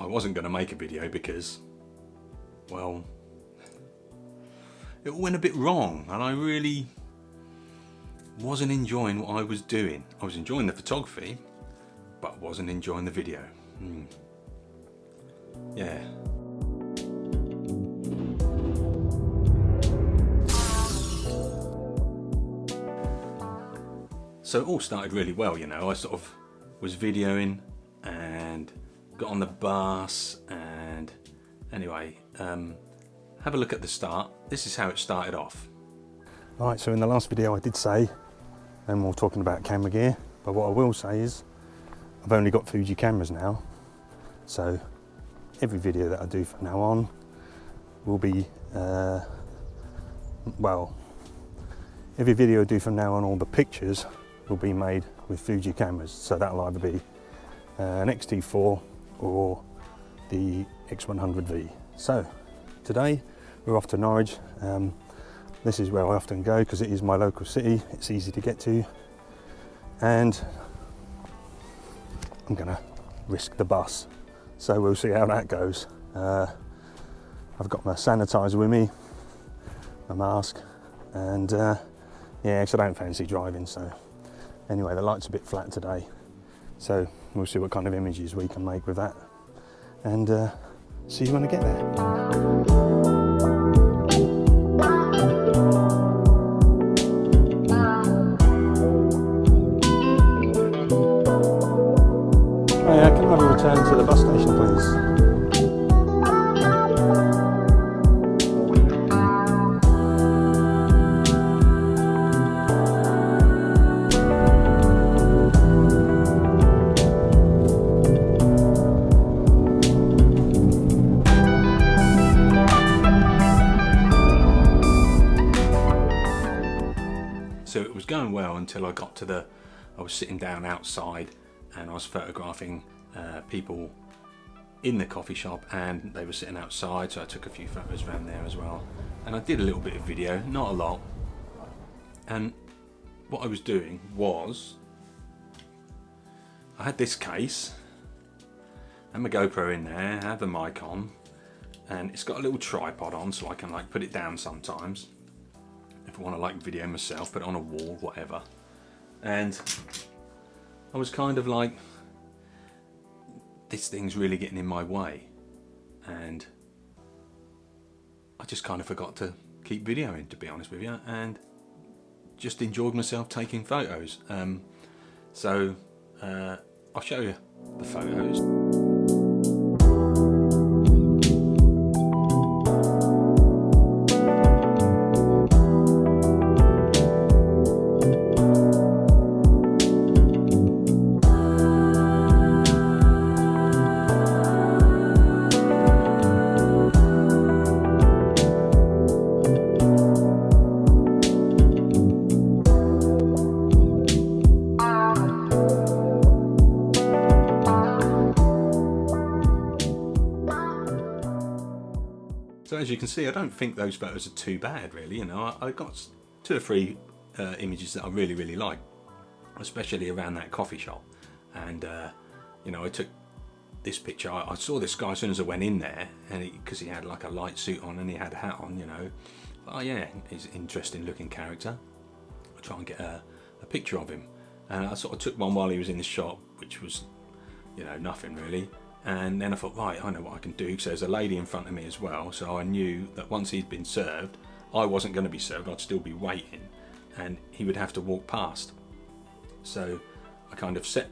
I wasn't going to make a video because, well, it went a bit wrong and I really wasn't enjoying what I was doing. I was enjoying the photography, but wasn't enjoying the video. Yeah. So it all started really well, you know. I sort of was videoing and got on the bus, and anyway, have a look at the start. This is how it started off. Right, so in the last video I did say, and we're talking about camera gear, but what I will say is I've only got Fuji cameras now, so every video that I do from now on will be, well, every video I do from now on, all the pictures will be made with Fuji cameras, so that'll either be an XT4 or the X100V. So today we're off to Norwich. This is where I often go because it is my local city, it's easy to get to, and I'm gonna risk the bus, so we'll see how that goes. I've got my sanitizer with me, my mask, and yeah, because I don't fancy driving. So anyway, the light's a bit flat today, so we'll see what kind of images we can make with that, and see you when I get there. Can I have a return to the bus station, please? So it was going well until I got to I was sitting down outside and I was photographing people in the coffee shop, and they were sitting outside, so I took a few photos around there as well, and I did a little bit of video, not a lot. And what I was doing was I had this case and my GoPro in there, I have the mic on, and it's got a little tripod on so I can like put it down sometimes if I want to like video myself, put it on a wall, whatever. And I was kind of like, this thing's really getting in my way, and I just kind of forgot to keep videoing, to be honest with you, and just enjoyed myself taking photos. So I'll show you the photos. So as you can see, I don't think those photos are too bad, really. You know, I got 2 or 3 images that I really like, especially around that coffee shop. And you know, I took this picture. I saw this guy as soon as I went in there, and because he had like a light suit on and he had a hat on, you know. Oh yeah, he's an interesting looking character. I'll try and get a picture of him. And I sort of took one while he was in the shop, which was, you know, nothing really. And then I thought, right, I know what I can do, because there's a lady in front of me as well, so I knew that once he'd been served, I wasn't going to be served, I'd still be waiting, and he would have to walk past. So I kind of set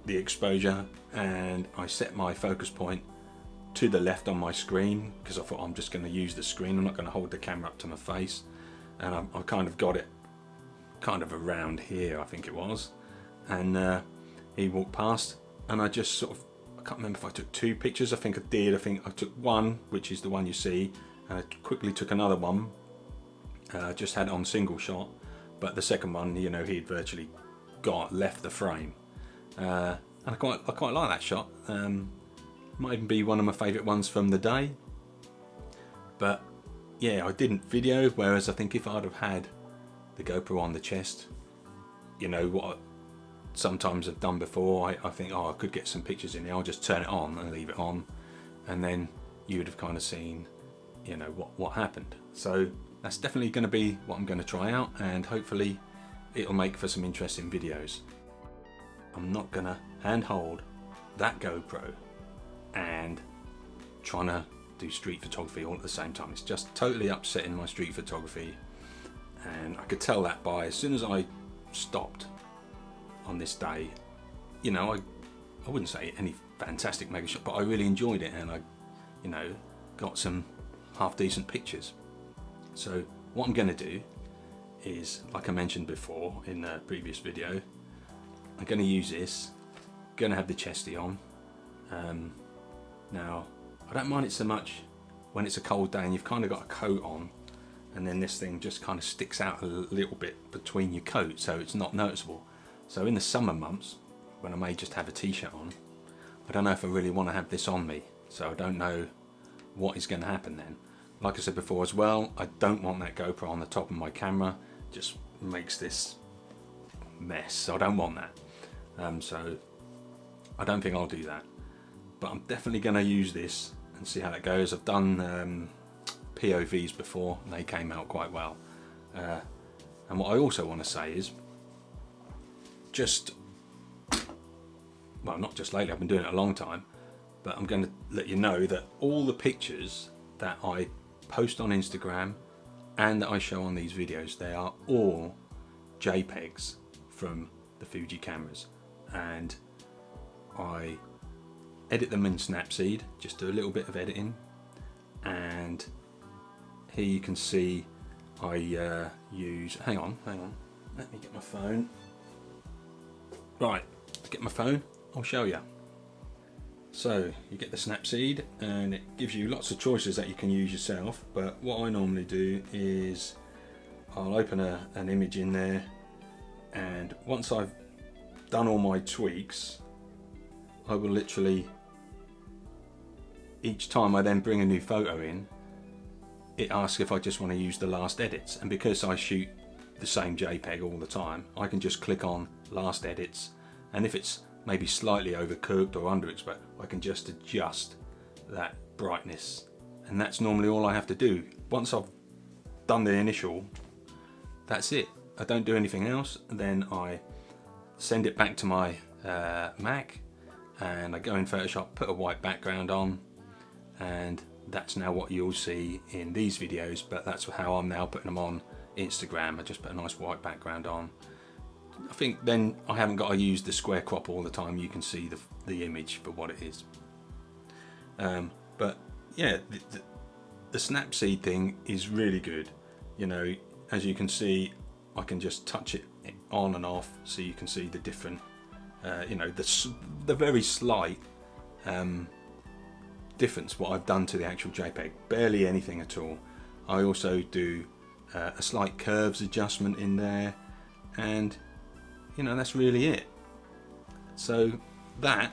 the exposure, and I set my focus point to the left on my screen, because I thought I'm just going to use the screen, I'm not going to hold the camera up to my face. And I kind of got it kind of around here, I think it was, and he walked past, and I just sort of, I can't remember if I took 2 pictures. I think I did. I think I took one, which is the one you see, and I quickly took another one. Just had it on single shot, but the second one, you know, he'd virtually left the frame, and I quite like that shot. Might even be one of my favourite ones from the day. But yeah, I didn't video. Whereas I think if I'd have had the GoPro on the chest, you know what? Sometimes I've done before, I think, oh, I could get some pictures in there, I'll just turn it on and leave it on, and then you would have kind of seen, you know, what happened. So that's definitely going to be what I'm going to try out, and hopefully it'll make for some interesting videos. I'm not going to handhold that GoPro and trying to do street photography all at the same time. It's just totally upsetting my street photography, and I could tell that by as soon as I stopped on this day. You know, I wouldn't say any fantastic mega shot, but I really enjoyed it, and I, you know, got some half decent pictures. So what I'm going to do is, like I mentioned before in the previous video, I'm going to use this, going to have the chesty on. Now I don't mind it so much when it's a cold day and you've kind of got a coat on, and then this thing just kind of sticks out a little bit between your coat, so it's not noticeable. So in the summer months, when I may just have a t-shirt on, I don't know if I really want to have this on me, so I don't know what is going to happen then. Like I said before as well, I don't want that GoPro on the top of my camera. It just makes this mess, so I don't want that. So I don't think I'll do that, but I'm definitely going to use this and see how that goes. I've done POVs before and they came out quite well. And what I also want to say is, well, not just lately, I've been doing it a long time, but I'm going to let you know that all the pictures that I post on Instagram and that I show on these videos, they are all JPEGs from the Fuji cameras, and I edit them in Snapseed, just do a little bit of editing, and here you can see I use, hang on, let me get my phone. Right, get my phone, I'll show you. So you get the Snapseed and it gives you lots of choices that you can use yourself, but what I normally do is I'll open an image in there, and once I've done all my tweaks, I will literally, each time I then bring a new photo in, it asks if I just want to use the last edits, and because I shoot the same JPEG all the time, I can just click on last edits, and if it's maybe slightly overcooked or underexposed, I can just adjust that brightness, and that's normally all I have to do. Once I've done the initial, that's it. I don't do anything else, and then I send it back to my Mac, and I go in Photoshop, put a white background on, and that's now what you'll see in these videos, but that's how I'm now putting them on Instagram. I just put a nice white background on. I think then I haven't got to use the square crop all the time. You can see the image for what it is. But yeah, the Snapseed thing is really good. You know, as you can see, I can just touch it on and off, so you can see the different, you know, the very slight difference what I've done to the actual JPEG. Barely anything at all. I also do a slight curves adjustment in there, and you know, that's really it. So that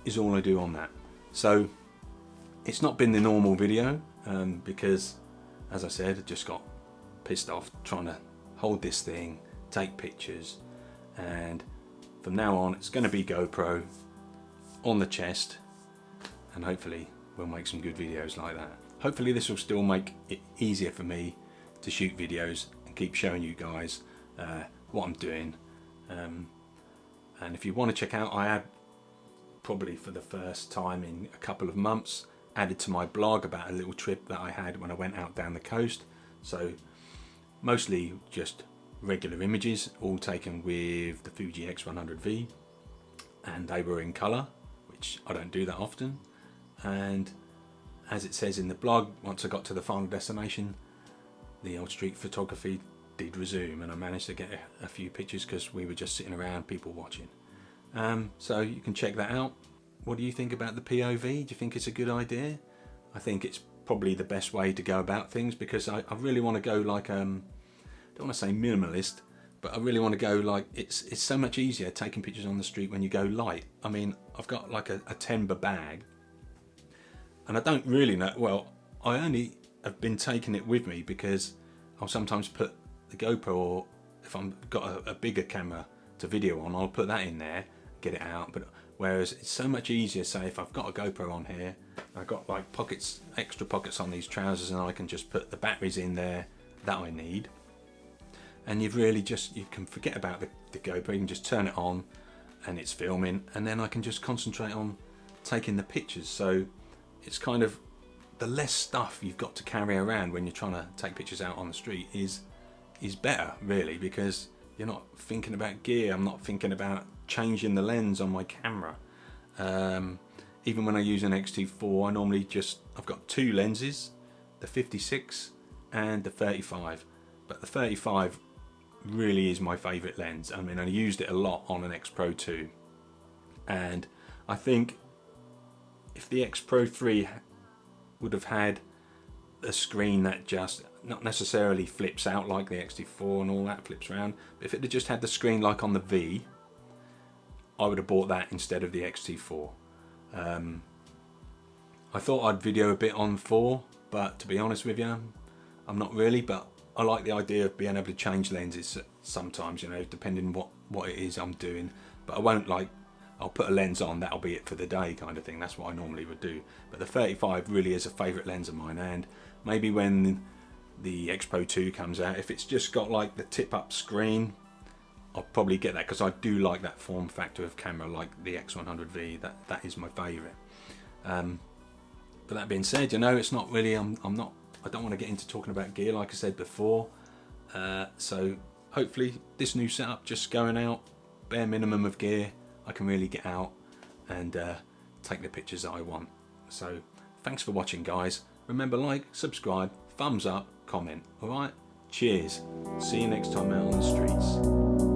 is all I do on that. So it's not been the normal video because, as I said, I just got pissed off trying to hold this thing, take pictures, and from now on it's going to be GoPro on the chest, and hopefully we'll make some good videos like that. Hopefully this will still make it easier for me to shoot videos and keep showing you guys what I'm doing. And if you want to check out, I had probably for the first time in a couple of months added to my blog about a little trip that I had when I went out down the coast. So mostly just regular images, all taken with the Fuji X100V, and they were in colour, which I don't do that often. And as it says in the blog, once I got to the final destination, the old street photography did resume, and I managed to get a few pictures because we were just sitting around, people watching. So you can check that out. What do you think about the POV? Do you think it's a good idea? I think it's probably the best way to go about things, because I really want to go like, don't want to say minimalist, but I really want to go like, it's so much easier taking pictures on the street when you go light. I mean, I've got like a timber bag, and I don't really know, well, I only have been taking it with me because I'll sometimes put the GoPro, or if I've got a bigger camera to video on, I'll put that in there, get it out. But whereas it's so much easier, say if I've got a GoPro on here, I've got like pockets, extra pockets on these trousers, and I can just put the batteries in there that I need. And you've really just, you can forget about the GoPro, you can just turn it on and it's filming, and then I can just concentrate on taking the pictures. So it's kind of, the less stuff you've got to carry around when you're trying to take pictures out on the street is better, really, because you're not thinking about gear. I'm not thinking about changing the lens on my camera. Even when I use an XT4, I normally just, I've got two lenses, the 56 and the 35, but the 35 really is my favorite lens. I mean, I used it a lot on an X Pro 2, and I think if the X Pro 3 would have had a screen that just not necessarily flips out like the XT4 and all that flips around, but if it had just had the screen like on the V, I would have bought that instead of the XT4. I thought I'd video a bit on 4, but to be honest with you, I'm not really. But I like the idea of being able to change lenses sometimes, you know, depending what it is I'm doing. But I won't, like, I'll put a lens on, that'll be it for the day kind of thing. That's what I normally would do. But the 35 really is a favourite lens of mine, and maybe when the X Pro 2 comes out, if it's just got like the tip up screen, I'll probably get that, because I do like that form factor of camera, like the X100V. That is my favourite. But that being said, you know, it's not really, I don't want to get into talking about gear like I said before. So hopefully this new setup, just going out, bare minimum of gear, I can really get out and take the pictures that I want. So thanks for watching, guys. Remember, like, subscribe, thumbs up, comment. Alright, cheers. See you next time out on the streets.